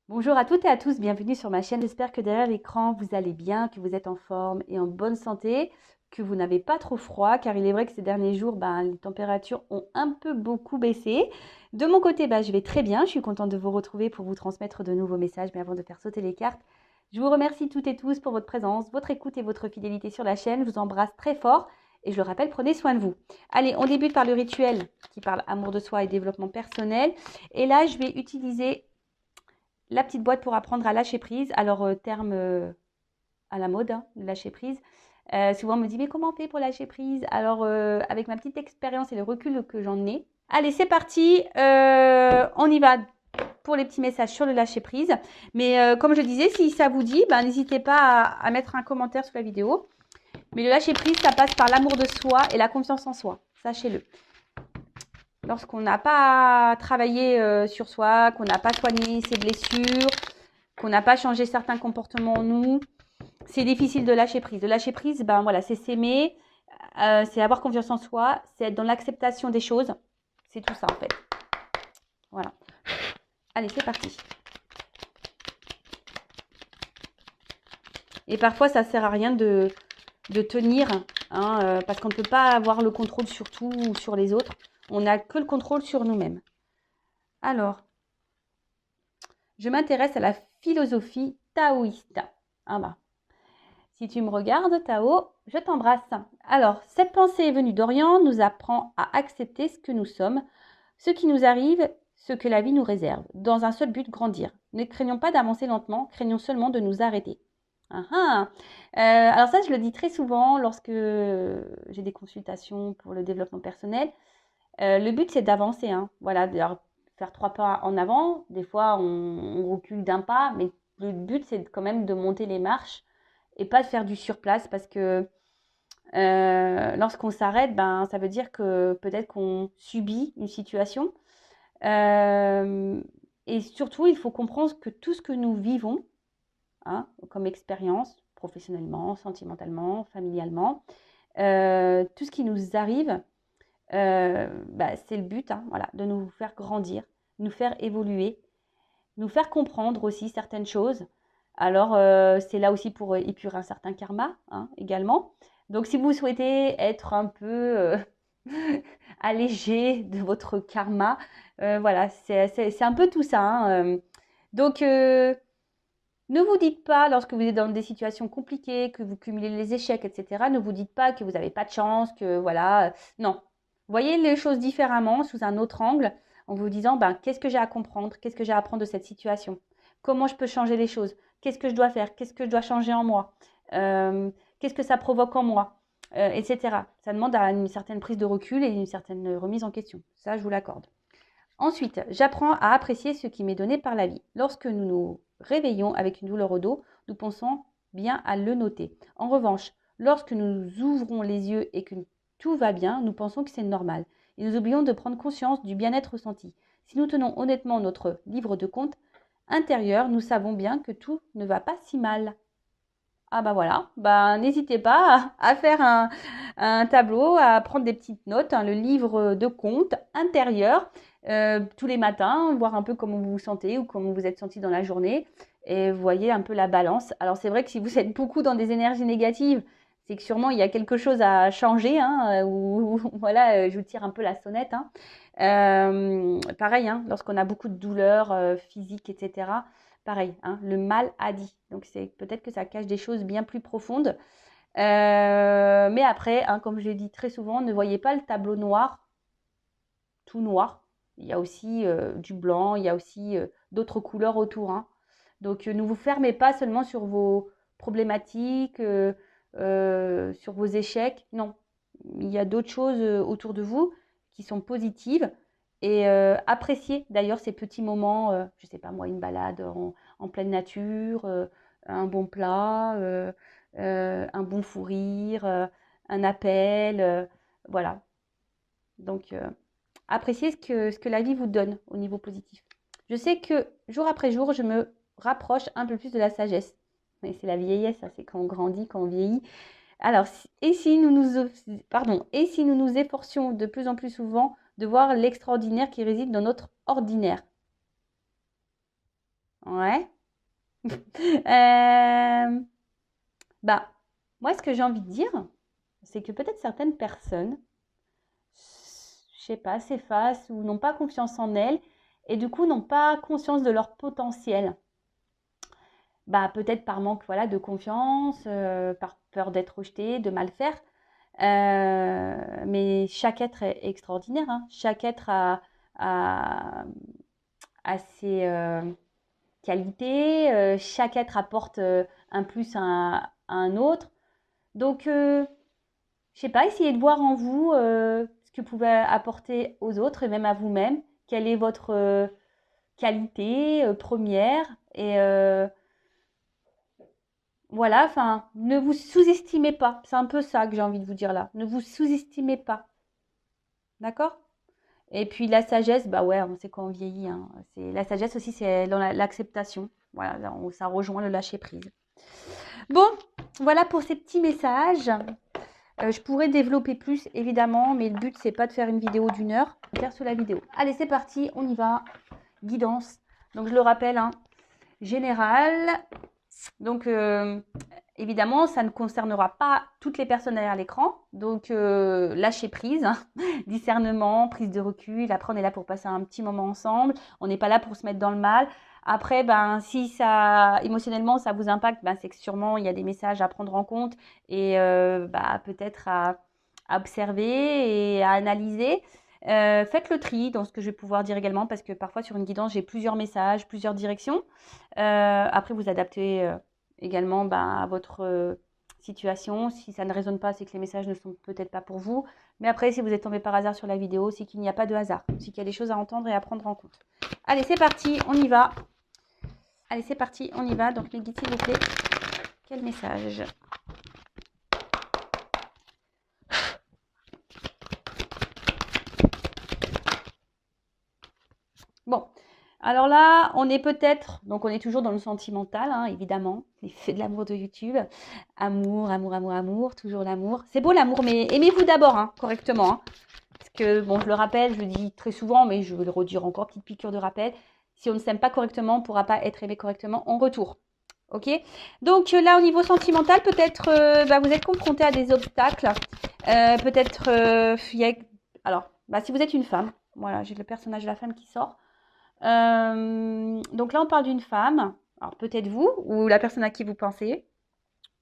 Bonjour à toutes et à tous, bienvenue sur ma chaîne. J'espère que derrière l'écran, vous allez bien, que vous êtes en forme et en bonne santé, que vous n'avez pas trop froid, car il est vrai que ces derniers jours, les températures ont un peu beaucoup baissé. De mon côté, je vais très bien. Je suis contente de vous retrouver pour vous transmettre de nouveaux messages. Mais avant de faire sauter les cartes, je vous remercie toutes et tous pour votre présence, votre écoute et votre fidélité sur la chaîne. Je vous embrasse très fort et je le rappelle, prenez soin de vous. Allez, on débute par le rituel qui parle amour de soi et développement personnel. Et là, je vais utiliser la petite boîte pour apprendre à lâcher prise. Alors, terme à la mode, hein, lâcher prise. Souvent, on me dit, mais comment on fait pour lâcher prise? Alors, avec ma petite expérience et le recul que j'en ai. Allez, c'est parti. On y va pour les petits messages sur le lâcher prise. Mais comme je disais, si ça vous dit, n'hésitez pas à mettre un commentaire sous la vidéo. Mais le lâcher prise, ça passe par l'amour de soi et la confiance en soi. Sachez-le. Lorsqu'on n'a pas travaillé sur soi, qu'on n'a pas soigné ses blessures, qu'on n'a pas changé certains comportements en nous, c'est difficile de lâcher prise. De lâcher prise, voilà, c'est s'aimer, c'est avoir confiance en soi, c'est être dans l'acceptation des choses. C'est tout ça en fait. Voilà. Allez, c'est parti. Et parfois, ça sert à rien de tenir, hein, parce qu'on ne peut pas avoir le contrôle sur tout ou sur les autres. On n'a que le contrôle sur nous-mêmes. Alors, je m'intéresse à la philosophie taoïste. Ah bah, si tu me regardes, Tao, je t'embrasse. Alors, cette pensée est venue d'Orient, nous apprend à accepter ce que nous sommes, ce qui nous arrive, ce que la vie nous réserve, dans un seul but, grandir. Ne craignons pas d'avancer lentement, craignons seulement de nous arrêter. Alors ça, je le dis très souvent lorsque j'ai des consultations pour le développement personnel. Le but, c'est d'avancer. Hein. Voilà, faire 3 pas en avant. Des fois, on recule d'un pas, mais le but, c'est quand même de monter les marches et pas de faire du surplace parce que lorsqu'on s'arrête, ça veut dire que peut-être qu'on subit une situation. Et surtout, il faut comprendre que tout ce que nous vivons, hein, comme expérience, professionnellement, sentimentalement, familialement, tout ce qui nous arrive, c'est le but, hein, voilà, de nous faire grandir, nous faire évoluer, nous faire comprendre aussi certaines choses. Alors, c'est là aussi pour épurer un certain karma, hein, également. Donc, si vous souhaitez être un peu allégé de votre karma, voilà, c'est un peu tout ça. Hein, donc, ne vous dites pas, lorsque vous êtes dans des situations compliquées, que vous cumulez les échecs, etc., ne vous dites pas que vous n'avez pas de chance, que voilà. Non. Voyez les choses différemment, sous un autre angle, en vous disant, qu'est-ce que j'ai à comprendre? Qu'est-ce que j'ai à apprendre de cette situation? Comment je peux changer les choses? Qu'est-ce que je dois faire? Qu'est-ce que je dois changer en moi? Qu'est-ce que ça provoque en moi? Etc. Ça demande une certaine prise de recul et une certaine remise en question. Ça, je vous l'accorde. Ensuite, j'apprends à apprécier ce qui m'est donné par la vie. Lorsque nous nous réveillons avec une douleur au dos, nous pensons bien à le noter. En revanche, lorsque nous ouvrons les yeux et que tout va bien, nous pensons que c'est normal. Et nous oublions de prendre conscience du bien-être ressenti. Si nous tenons honnêtement notre livre de compte intérieur, nous savons bien que tout ne va pas si mal. Ah voilà, n'hésitez pas à faire un tableau, à prendre des petites notes, hein, le livre de compte intérieur, tous les matins, voir un peu comment vous vous sentez ou comment vous êtes senti dans la journée et vous voyez un peu la balance. Alors c'est vrai que si vous êtes beaucoup dans des énergies négatives, c'est que sûrement il y a quelque chose à changer, hein, ou voilà, je vous tire un peu la sonnette. Hein. Pareil, hein, lorsqu'on a beaucoup de douleurs physiques, etc. Pareil, hein, le mal a dit. Donc c'est peut-être que ça cache des choses bien plus profondes. Mais après, hein, comme je l'ai dit très souvent, ne voyez pas le tableau noir, tout noir. Il y a aussi du blanc, il y a aussi d'autres couleurs autour. Hein. Donc ne vous fermez pas seulement sur vos problématiques, sur vos échecs. Non, il y a d'autres choses autour de vous qui sont positives. Et appréciez d'ailleurs ces petits moments, je ne sais pas moi, une balade en pleine nature, un bon plat, un bon fou rire, un appel, voilà. Donc, appréciez ce que la vie vous donne au niveau positif. Je sais que jour après jour, je me rapproche un peu plus de la sagesse. Mais c'est la vieillesse, ça, c'est quand on grandit, quand on vieillit. Alors, et si nous nous efforcions de plus en plus souvent de voir l'extraordinaire qui réside dans notre ordinaire, Ouais. Euh, Bah, moi, ce que j'ai envie de dire, c'est que peut-être certaines personnes, je sais pas, s'effacent ou n'ont pas confiance en elles et du coup n'ont pas conscience de leur potentiel. Bah, peut-être par manque voilà, de confiance, par peur d'être rejeté, de mal faire. Mais chaque être est extraordinaire, hein. Chaque être a, a ses qualités, chaque être apporte un plus à un autre. Donc, je sais pas, essayez de voir en vous ce que vous pouvez apporter aux autres et même à vous-même. Quelle est votre qualité première et voilà, enfin, ne vous sous-estimez pas. C'est un peu ça que j'ai envie de vous dire là. Ne vous sous-estimez pas. D'accord? Et puis la sagesse, bah ouais, on sait quand on vieillit, hein. La sagesse aussi, c'est dans l'acceptation. Voilà, ça rejoint le lâcher prise. Bon, voilà pour ces petits messages. Je pourrais développer plus, évidemment, mais le but, c'est pas de faire une vidéo d'1 heure. Faire sur la vidéo. Allez, c'est parti, on y va. Guidance. Donc, je le rappelle, hein, général. Donc, évidemment, ça ne concernera pas toutes les personnes derrière l'écran. Donc, lâcher prise, hein, discernement, prise de recul. Après, on est là pour passer un petit moment ensemble. On n'est pas là pour se mettre dans le mal. Après, ben, si ça, émotionnellement, ça vous impacte, ben, c'est que sûrement, il y a des messages à prendre en compte et bah, peut-être à observer et à analyser. Faites le tri dans ce que je vais pouvoir dire également parce que parfois, sur une guidance, j'ai plusieurs messages, plusieurs directions. Après, vous adaptez également ben, à votre situation. Si ça ne résonne pas, c'est que les messages ne sont peut-être pas pour vous. Mais après, si vous êtes tombé par hasard sur la vidéo, c'est qu'il n'y a pas de hasard. C'est qu'il y a des choses à entendre et à prendre en compte. Allez, c'est parti, on y va. Allez, c'est parti, on y va. Donc, mes guides, s'il vous plaît. Quel message? Bon, alors là, on est peut-être, donc on est toujours dans le sentimental, hein, évidemment, l'effet de l'amour de YouTube. Amour, amour, amour, amour, toujours l'amour. C'est beau l'amour, mais aimez-vous d'abord, hein, correctement. Hein. Parce que, bon, je le rappelle, je le dis très souvent, mais je vais le redire encore, petite piqûre de rappel. Si on ne s'aime pas correctement, on ne pourra pas être aimé correctement en retour. Ok? Donc là, au niveau sentimental, peut-être bah, vous êtes confronté à des obstacles. Peut-être, alors, bah, si vous êtes une femme, voilà, j'ai le personnage de la femme qui sort. Donc là, on parle d'une femme, alors peut-être vous, ou la personne à qui vous pensez,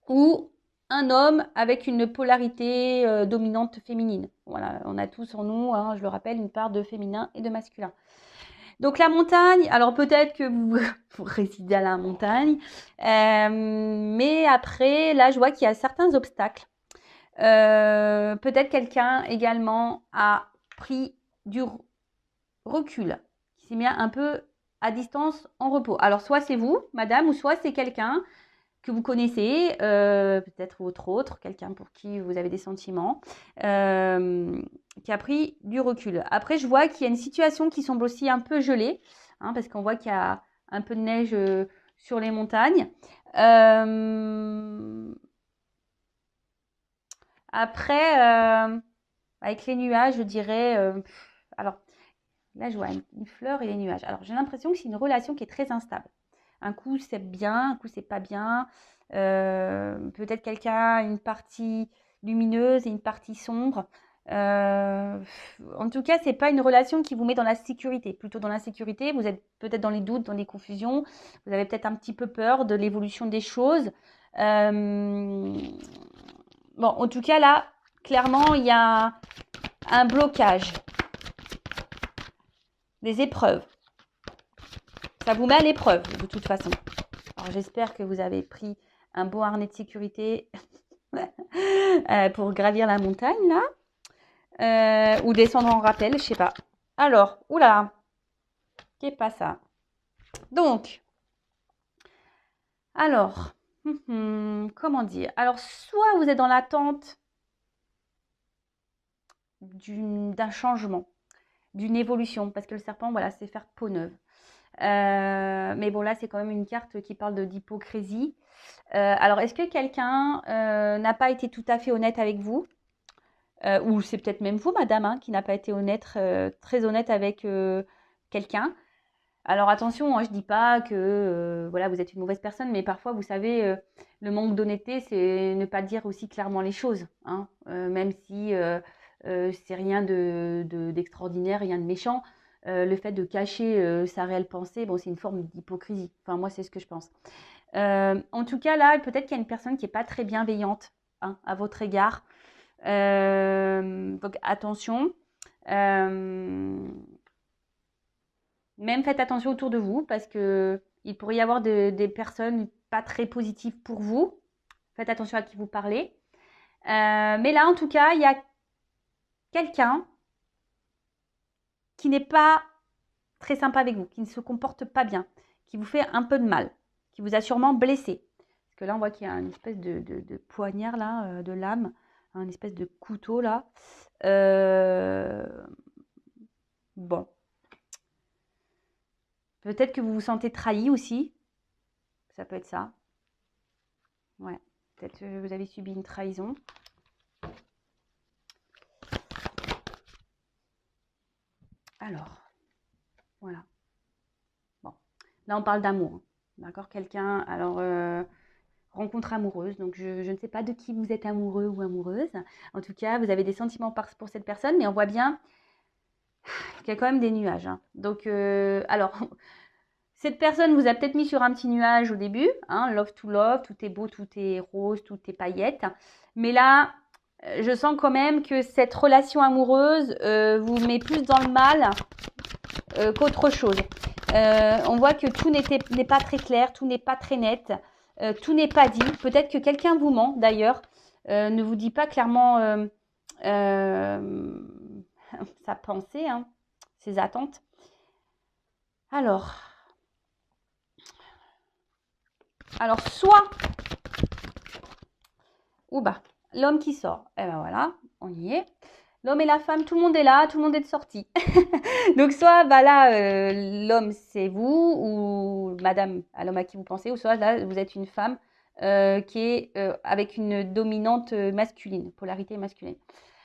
ou un homme avec une polarité dominante féminine. Voilà, on a tous en nous, hein, je le rappelle, une part de féminin et de masculin. Donc la montagne, alors peut-être que vous, vous résidez à la montagne, mais après, là, je vois qu'il y a certains obstacles. Peut-être quelqu'un également a pris du recul, qui s'est mis un peu à distance en repos. Alors, soit c'est vous, madame, ou soit c'est quelqu'un que vous connaissez, peut-être votre autre, quelqu'un pour qui vous avez des sentiments, qui a pris du recul. Après, je vois qu'il y a une situation qui semble aussi un peu gelée, hein, parce qu'on voit qu'il y a un peu de neige sur les montagnes. Après, avec les nuages, je dirais... alors, là, je vois une fleur et les nuages. Alors, j'ai l'impression que c'est une relation qui est très instable. Un coup, c'est bien, un coup, c'est pas bien. Peut-être quelqu'un a une partie lumineuse et une partie sombre. En tout cas, c'est pas une relation qui vous met dans la sécurité. Plutôt dans l'insécurité, vous êtes peut-être dans les doutes, dans les confusions. Vous avez peut-être un petit peu peur de l'évolution des choses. Bon, en tout cas, là, clairement, il y a un blocage. Des épreuves. Ça vous met à l'épreuve, de toute façon. Alors, j'espère que vous avez pris un bon harnais de sécurité pour gravir la montagne, là. Ou descendre en rappel, je sais pas. Alors, oula, qu'est pas ça? Donc, alors, comment dire? Alors, soit vous êtes dans l'attente d'un changement, d'une évolution, parce que le serpent, voilà, c'est faire peau neuve. Mais bon, là, c'est quand même une carte qui parle d'hypocrisie. Alors, est-ce que quelqu'un n'a pas été tout à fait honnête avec vous? Ou c'est peut-être même vous, madame, hein, qui n'a pas été honnête, très honnête avec quelqu'un. Alors attention, hein, je dis pas que voilà, vous êtes une mauvaise personne, mais parfois, vous savez, le manque d'honnêteté, c'est ne pas dire aussi clairement les choses, hein, même si c'est rien d'extraordinaire, rien de méchant. Le fait de cacher sa réelle pensée, bon, c'est une forme d'hypocrisie. Enfin, moi, c'est ce que je pense. En tout cas, là, peut-être qu'il y a une personne qui n'est pas très bienveillante, hein, à votre égard. Donc attention. Même faites attention autour de vous parce que il pourrait y avoir des personnes pas très positives pour vous. Faites attention à qui vous parlez. Mais là, en tout cas, il y a quelqu'un qui n'est pas très sympa avec vous, qui ne se comporte pas bien, qui vous fait un peu de mal, qui vous a sûrement blessé. Parce que là, on voit qu'il y a une espèce de poignard là, de lame, une espèce de couteau là. Bon. Peut-être que vous vous sentez trahi aussi. Ça peut être ça. Ouais. Peut-être que vous avez subi une trahison. Alors, voilà. Bon. Là, on parle d'amour, hein. D'accord? Quelqu'un, alors, rencontre amoureuse. Donc, je ne sais pas de qui vous êtes amoureux ou amoureuse. En tout cas, vous avez des sentiments pour cette personne, mais on voit bien qu'il y a quand même des nuages, hein. Donc, alors, cette personne vous a peut-être mis sur un petit nuage au début, hein, love to love, tout est beau, tout est rose, tout est paillettes. Mais là, je sens quand même que cette relation amoureuse vous met plus dans le mal qu'autre chose. On voit que tout n'est pas très clair, tout n'est pas très net, tout n'est pas dit. Peut-être que quelqu'un vous ment d'ailleurs, ne vous dit pas clairement sa pensée, hein, ses attentes. Alors, soit, ou bah, l'homme qui sort, et ben voilà, on y est. L'homme et la femme, tout le monde est là, tout le monde est de sortie. Donc soit bah là, l'homme c'est vous ou madame, l'homme à qui vous pensez, ou soit là vous êtes une femme qui est avec une dominante masculine, polarité masculine.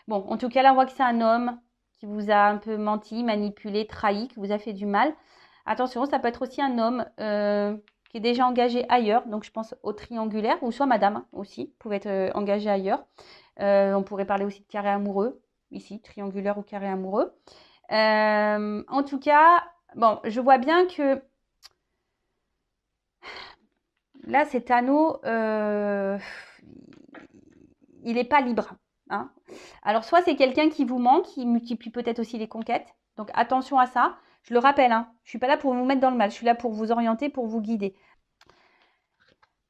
Bon, en tout cas là on voit que c'est un homme qui vous a un peu menti, manipulé, trahi, qui vous a fait du mal. Attention, ça peut être aussi un homme qui est déjà engagé ailleurs, donc je pense au triangulaire, ou soit madame aussi, pouvait être engagée ailleurs. On pourrait parler aussi de carré amoureux, ici, triangulaire ou carré amoureux. En tout cas, bon, je vois bien que là, cet anneau, il n'est pas libre, hein. Alors, soit c'est quelqu'un qui vous manque, qui multiplie peut-être aussi les conquêtes. Donc, attention à ça. Je le rappelle, hein, je ne suis pas là pour vous mettre dans le mal. Je suis là pour vous orienter, pour vous guider.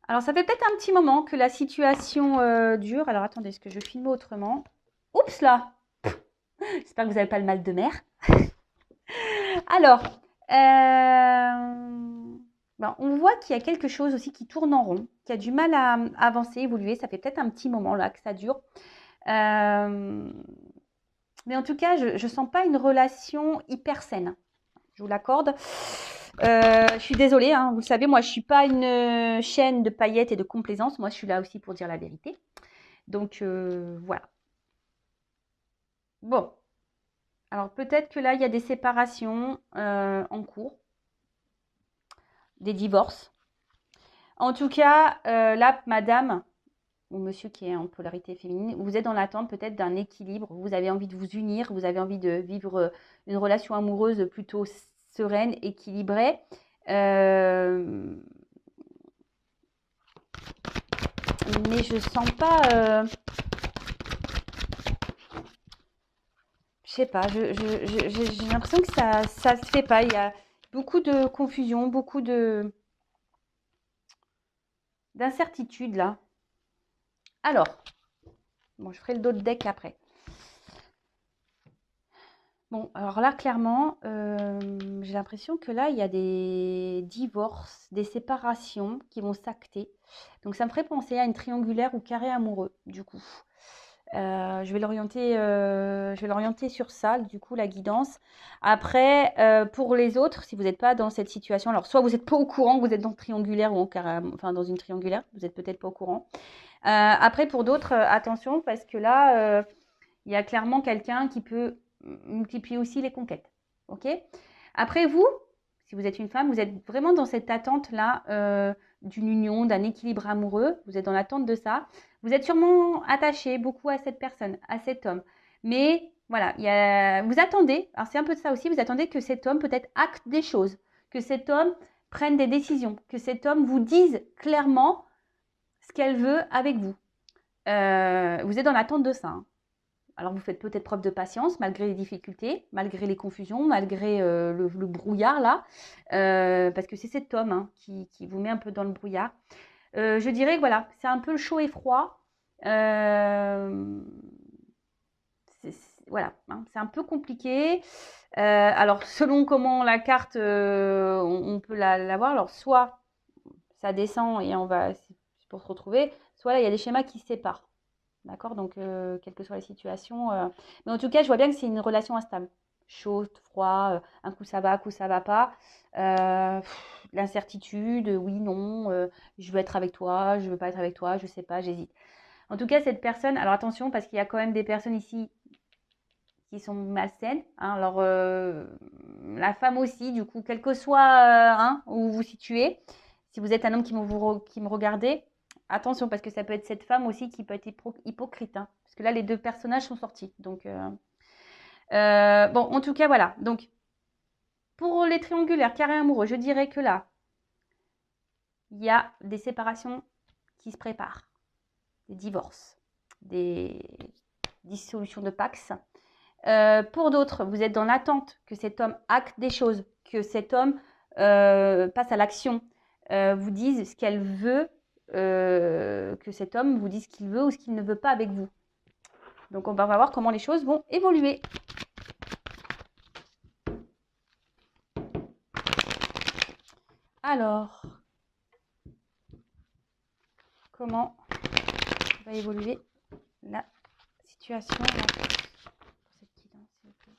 Alors, ça fait peut-être un petit moment que la situation dure. Alors, attendez, est-ce que je filme autrement? Oups là! J'espère que vous n'avez pas le mal de mer. Alors, ben, on voit qu'il y a quelque chose aussi qui tourne en rond, qui a du mal à avancer, évoluer. Ça fait peut-être un petit moment là que ça dure. Mais en tout cas, je ne sens pas une relation hyper saine. Je vous l'accorde. Je suis désolée, hein, vous le savez, moi je ne suis pas une chaîne de paillettes et de complaisance. Moi je suis là aussi pour dire la vérité. Donc voilà. Bon. Alors peut-être que là il y a des séparations en cours, des divorces. En tout cas, là, madame ou monsieur qui est en polarité féminine, vous êtes dans l'attente peut-être d'un équilibre. Vous avez envie de vous unir, vous avez envie de vivre une relation amoureuse plutôt sereine, équilibrée. Mais je sens pas. Je sais pas. J'ai l'impression que ça se fait pas. Il y a beaucoup de confusion, beaucoup d'incertitude là. Alors, bon, je ferai le dos de deck après. Bon, alors là, clairement, j'ai l'impression que là, il y a des divorces, des séparations qui vont s'acter. Donc, ça me ferait penser à une triangulaire ou carré amoureux, du coup. Je vais l'orienter sur ça, du coup, la guidance. Après, pour les autres, si vous n'êtes pas dans cette situation, alors soit vous n'êtes pas au courant que vous êtes dans le triangulaire ou enfin dans une triangulaire, vous n'êtes peut-être pas au courant. Après, pour d'autres, attention, parce que là, il y a clairement quelqu'un qui peut multiplier aussi les conquêtes. Ok? Après, vous, si vous êtes une femme, vous êtes vraiment dans cette attente-là d'une union, d'un équilibre amoureux. Vous êtes dans l'attente de ça. Vous êtes sûrement attaché beaucoup à cette personne, à cet homme. Mais voilà, vous attendez, alors c'est un peu de ça aussi, vous attendez que cet homme peut-être acte des choses, que cet homme prenne des décisions, que cet homme vous dise clairement ce qu'elle veut avec vous. Vous êtes dans l'attente de ça. Hein. Alors vous faites peut-être preuve de patience malgré les difficultés, malgré les confusions, malgré le brouillard là, parce que c'est cet homme hein, qui vous met un peu dans le brouillard. Je dirais que voilà, c'est un peu le chaud et froid. Voilà, hein, c'est un peu compliqué. Alors selon comment la carte, on peut la voir, alors soit ça descend et c'est pour se retrouver, soit là il y a des schémas qui se séparent. D'accord? Donc, quelle que soit la situation. Mais en tout cas, je vois bien que c'est une relation instable. Chaud, froid, un coup ça va, un coup ça va pas. L'incertitude, oui, non, je veux être avec toi, je veux pas être avec toi, je sais pas, j'hésite. En tout cas, cette personne, alors attention, parce qu'il y a quand même des personnes ici qui sont malsaines. Hein, alors, la femme aussi, du coup, quel que soit hein, où vous vous situez, si vous êtes un homme qui me regardez, attention, parce que ça peut être cette femme aussi qui peut être hypocrite. Hein, parce que là, les deux personnages sont sortis. Donc, bon, en tout cas, voilà. Donc, pour les triangulaires, carrés amoureux, je dirais que là, il y a des séparations qui se préparent. Des divorces, des dissolutions de Pax. Pour d'autres, vous êtes dans l'attente que cet homme acte des choses, que cet homme passe à l'action, vous dise ce qu'elle veut, que cet homme vous dise ce qu'il veut ou ce qu'il ne veut pas avec vous. Donc on va voir comment les choses vont évoluer. Alors, comment va évoluer la situation là, pour cette guidance, s'il vous plaît.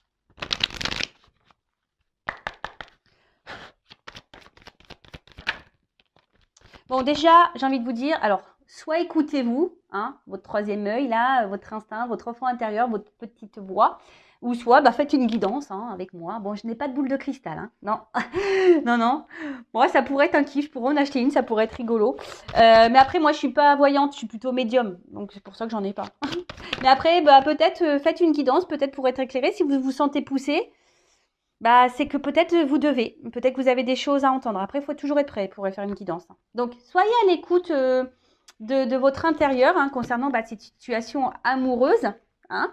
Bon, déjà, j'ai envie de vous dire, alors, soit écoutez-vous, hein, votre troisième œil, là, votre instinct, votre enfant intérieur, votre petite voix, ou soit faites une guidance hein, avec moi. Bon, je n'ai pas de boule de cristal, hein, non, non, non. Moi, ça pourrait être un kiff, je pourrais en acheter une, ça pourrait être rigolo. Mais après, moi, je suis pas voyante, je suis plutôt médium, donc c'est pour ça que j'en ai pas. Mais après, peut-être faites une guidance, peut-être pour être éclairé, si vous vous sentez poussé. C'est que peut-être vous devez, peut-être que vous avez des choses à entendre. Après, il faut toujours être prêt pour faire une guidance. Donc, soyez à l'écoute de votre intérieur hein, concernant cette situation amoureuse. Hein.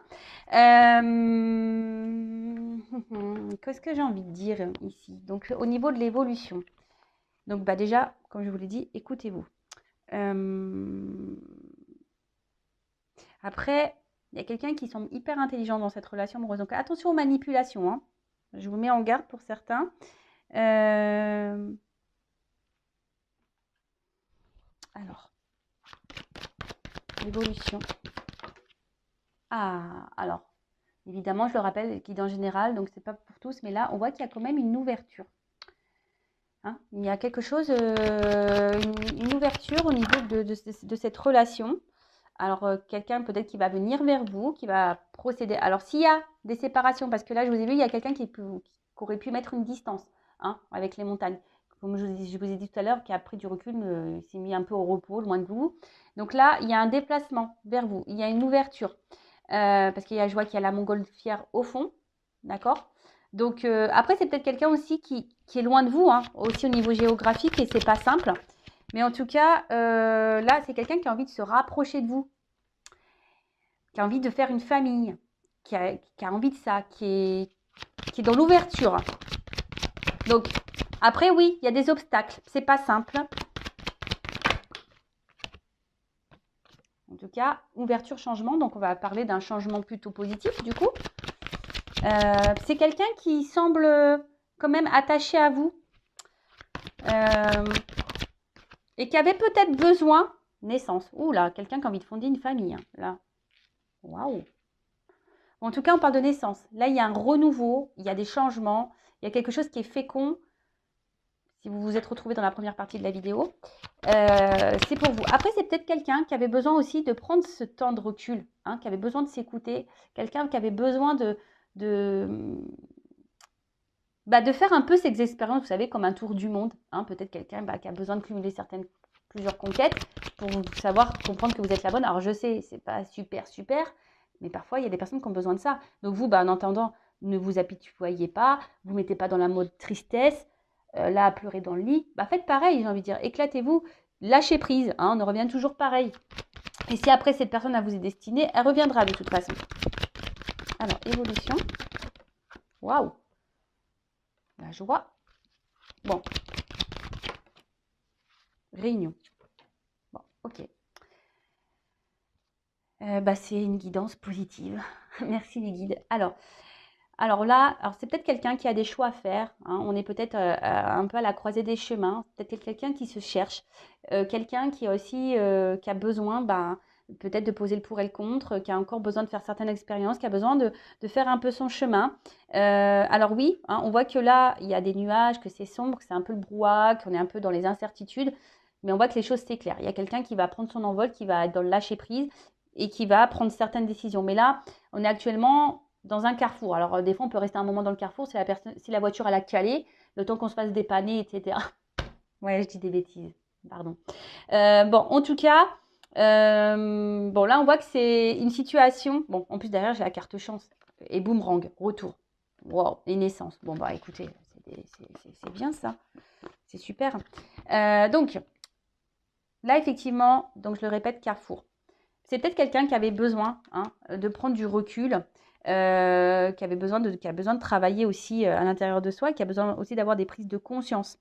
Qu'est-ce que j'ai envie de dire ici? Donc, au niveau de l'évolution. Donc, déjà, comme je vous l'ai dit, écoutez-vous. Après, il y a quelqu'un qui semble hyper intelligent dans cette relation amoureuse. Donc, attention aux manipulations. Hein. Je vous mets en garde pour certains. Alors, l'évolution. Alors, évidemment, je le rappelle, guide en général, donc c'est pas pour tous, mais là, on voit qu'il y a quand même une ouverture. Hein, il y a quelque chose, une ouverture au niveau de cette relation. Alors, quelqu'un peut-être qui va venir vers vous, qui va procéder. Alors, s'il y a des séparations, parce que là, je vous ai vu, il y a quelqu'un qui aurait pu mettre une distance hein, avec les montagnes. Comme je vous ai dit tout à l'heure, qui a pris du recul, il s'est mis un peu au repos, loin de vous. Donc là, il y a un déplacement vers vous, il y a une ouverture. Parce je vois qu'il y a la montgolfière au fond, d'accord? Donc après, c'est peut-être quelqu'un aussi qui est loin de vous, hein, aussi au niveau géographique, et c'est pas simple. Mais en tout cas, là, c'est quelqu'un qui a envie de se rapprocher de vous, qui a envie de faire une famille, qui a envie de ça, qui est dans l'ouverture. Donc, après, oui, il y a des obstacles. C'est pas simple. En tout cas, ouverture, changement. Donc, on va parler d'un changement plutôt positif, du coup. C'est quelqu'un qui semble quand même attaché à vous. Et qui avait peut-être besoin, naissance. Ouh là, quelqu'un qui a envie de fonder une famille. Hein, là. Waouh. En tout cas, on parle de naissance. Là, il y a un renouveau, il y a des changements, il y a quelque chose qui est fécond. Si vous vous êtes retrouvé dans la première partie de la vidéo, c'est pour vous. Après, c'est peut-être quelqu'un qui avait besoin aussi de prendre ce temps de recul, hein, qui avait besoin de s'écouter, quelqu'un qui avait besoin de bah, de faire un peu ces expériences, vous savez, comme un tour du monde. Hein, peut-être quelqu'un qui a besoin de cumuler plusieurs conquêtes pour savoir, comprendre que vous êtes la bonne. Alors, je sais, c'est pas super, super, mais parfois, il y a des personnes qui ont besoin de ça. Donc, vous, bah, en entendant, ne vous apitoyez pas, vous mettez pas dans la mode tristesse, là, à pleurer dans le lit. Bah, faites pareil, j'ai envie de dire, éclatez-vous, lâchez prise, hein, on revient toujours pareil. Et si après, cette personne, elle vous est destinée, elle reviendra de toute façon. Alors, évolution. Waouh! La joie. Bon. Réunion. Bon, ok. Bah, c'est une guidance positive. Merci les guides. Alors là, c'est peut-être quelqu'un qui a des choix à faire. Hein. On est peut-être un peu à la croisée des chemins. Peut-être quelqu'un qui se cherche. Quelqu'un qui a aussi qui a besoin peut-être de poser le pour et le contre, qui a encore besoin de faire certaines expériences, qui a besoin de faire un peu son chemin. Alors oui, hein, on voit que là, il y a des nuages, que c'est sombre, que c'est un peu le brouhaha, qu'on est un peu dans les incertitudes. Mais on voit que les choses s'éclairent. Il y a quelqu'un qui va prendre son envol, qui va être dans le lâcher-prise et qui va prendre certaines décisions. Mais là, on est actuellement dans un carrefour. Alors, des fois, on peut rester un moment dans le carrefour si la voiture elle a calé, le temps qu'on se fasse dépanner, etc. Ouais, je dis des bêtises. Pardon. Bon, en tout cas, bon, là, on voit que c'est une situation. Bon, en plus, derrière, j'ai la carte chance. Et boomerang, retour. Wow, les naissances. Bon, bah, écoutez, c'est bien ça. C'est super. Donc, là, effectivement, donc je le répète, carrefour. C'est peut-être quelqu'un qui avait besoin de prendre du recul, qui a besoin de travailler aussi à l'intérieur de soi, qui a besoin aussi d'avoir des prises de conscience.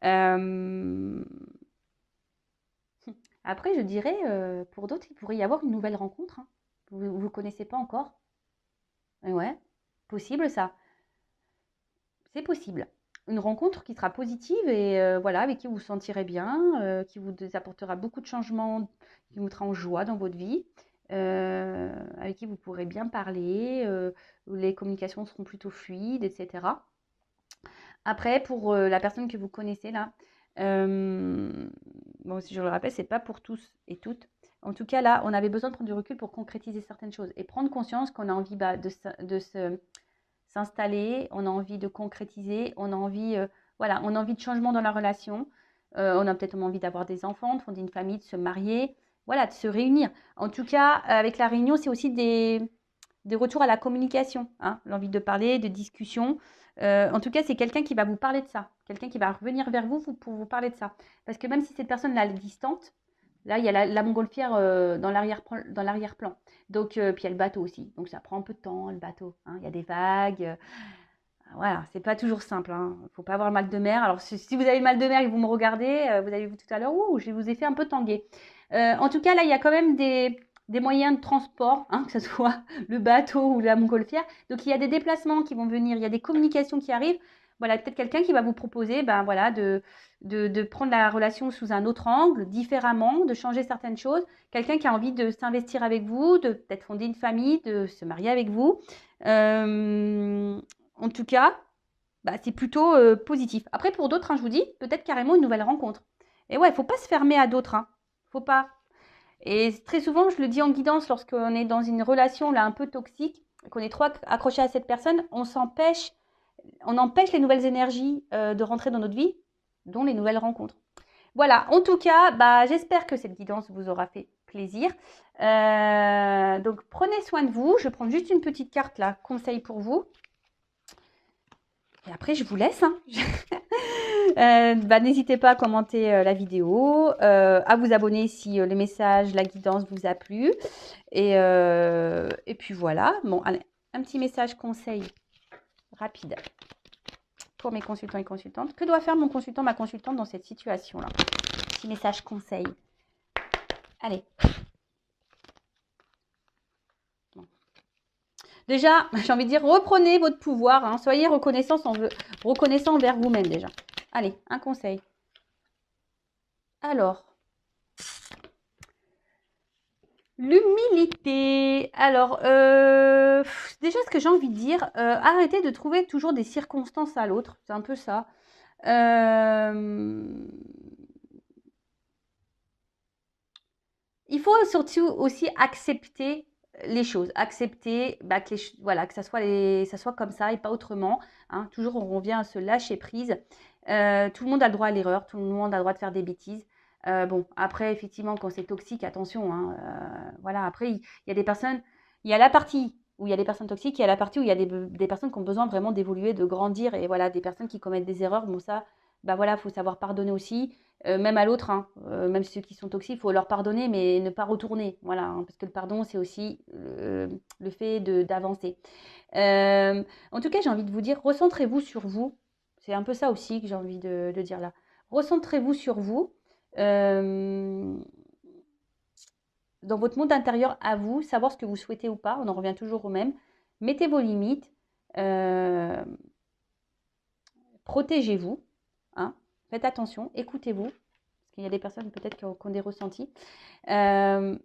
Euh, Après, je dirais, pour d'autres, il pourrait y avoir une nouvelle rencontre. Hein. Vous ne vous connaissez pas encore. Ouais, possible ça. C'est possible. Une rencontre qui sera positive et voilà, avec qui vous vous sentirez bien, qui vous apportera beaucoup de changements, qui vous mettra en joie dans votre vie, avec qui vous pourrez bien parler, où les communications seront plutôt fluides, etc. Après, pour la personne que vous connaissez là, euh, bon, si je le rappelle, c'est pas pour tous et toutes. En tout cas, là, on avait besoin de prendre du recul pour concrétiser certaines choses et prendre conscience qu'on a envie de s'installer, on a envie de concrétiser, on a envie, voilà, on a envie de changement dans la relation, on a peut-être envie d'avoir des enfants, de fonder une famille, de se marier, voilà, de se réunir. En tout cas, avec la réunion, c'est aussi des retours à la communication, hein, l'envie de parler, de discussion. En tout cas, c'est quelqu'un qui va vous parler de ça, quelqu'un qui va revenir vers vous pour vous parler de ça. Parce que même si cette personne-là est distante, là, il y a la montgolfière dans l'arrière-plan. Donc, puis il y a le bateau aussi. Donc, ça prend un peu de temps, le bateau. Hein. Il y a des vagues. Voilà, c'est pas toujours simple. Hein. Faut pas avoir le mal de mer. Alors, si vous avez le mal de mer et que vous me regardez, vous avez vu tout à l'heure, ouh, je vous ai fait un peu tanguer. En tout cas, là, il y a quand même des moyens de transport, hein, que ce soit le bateau ou la montgolfière. Donc, il y a des déplacements qui vont venir, il y a des communications qui arrivent. Voilà, peut-être quelqu'un qui va vous proposer voilà, de prendre la relation sous un autre angle, différemment, de changer certaines choses. Quelqu'un qui a envie de s'investir avec vous, de peut-être fonder une famille, de se marier avec vous. En tout cas, c'est plutôt positif. Après, pour d'autres, hein, je vous dis, peut-être carrément une nouvelle rencontre. Et ouais, il ne faut pas se fermer à d'autres. Hein. Faut pas. Et très souvent, je le dis en guidance, lorsqu'on est dans une relation là un peu toxique, qu'on est trop accroché à cette personne, on empêche les nouvelles énergies de rentrer dans notre vie, dont les nouvelles rencontres. Voilà, en tout cas, j'espère que cette guidance vous aura fait plaisir. Donc, prenez soin de vous. Je vais prendre juste une petite carte là, conseil pour vous. Et après, je vous laisse. Hein. N'hésitez pas à commenter la vidéo, à vous abonner si le message, la guidance vous a plu. Et puis voilà. Bon, allez, un petit message conseil rapide pour mes consultants et consultantes. Que doit faire mon consultant, ma consultante dans cette situation-là? Petit message conseil. Allez. Bon. Déjà, j'ai envie de dire, reprenez votre pouvoir. Hein, soyez reconnaissant envers vous-même déjà. Allez, un conseil. Alors, l'humilité. Alors, déjà, ce que j'ai envie de dire, arrêtez de trouver toujours des circonstances à l'autre. C'est un peu ça. Il faut surtout aussi accepter les choses, accepter que, voilà, que ça soit comme ça et pas autrement. Hein. Toujours, on revient à se lâcher prise. Tout le monde a le droit à l'erreur, tout le monde a le droit de faire des bêtises. Bon, après, effectivement, quand c'est toxique, attention. Hein, voilà, après, il y a des personnes, il y a la partie où il y a des personnes toxiques, il y a la partie où il y a des personnes qui ont besoin vraiment d'évoluer, de grandir. Et voilà, des personnes qui commettent des erreurs, bon, ça, voilà, faut savoir pardonner aussi. Même à l'autre, hein, même ceux qui sont toxiques, il faut leur pardonner, mais ne pas retourner. Voilà, hein, parce que le pardon, c'est aussi le fait d'avancer. En tout cas, j'ai envie de vous dire, recentrez-vous sur vous. C'est un peu ça aussi que j'ai envie de dire là. Recentrez-vous sur vous, euh, dans votre monde intérieur à vous, savoir ce que vous souhaitez ou pas. On en revient toujours au même. Mettez vos limites. euh, Protégez-vous. Hein, faites attention, écoutez-vous. Parce qu'il y a des personnes peut-être qui ont des ressentis. Euh,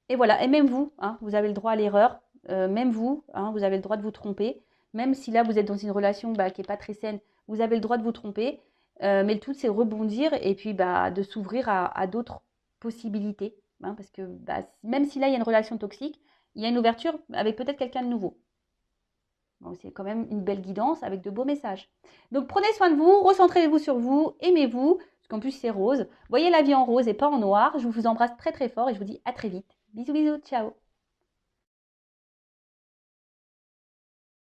et voilà, et même vous, hein, vous avez le droit à l'erreur. Même vous, hein, vous avez le droit de vous tromper. Même si là, vous êtes dans une relation qui n'est pas très saine, vous avez le droit de vous tromper. Mais le tout, c'est rebondir et puis de s'ouvrir à d'autres possibilités. Hein, parce que même si là, il y a une relation toxique, il y a une ouverture avec peut-être quelqu'un de nouveau. Bon, c'est quand même une belle guidance avec de beaux messages. Donc prenez soin de vous, recentrez-vous sur vous, aimez-vous, parce qu'en plus c'est rose. Voyez la vie en rose et pas en noir. Je vous embrasse très très fort et je vous dis à très vite. Bisous bisous, ciao.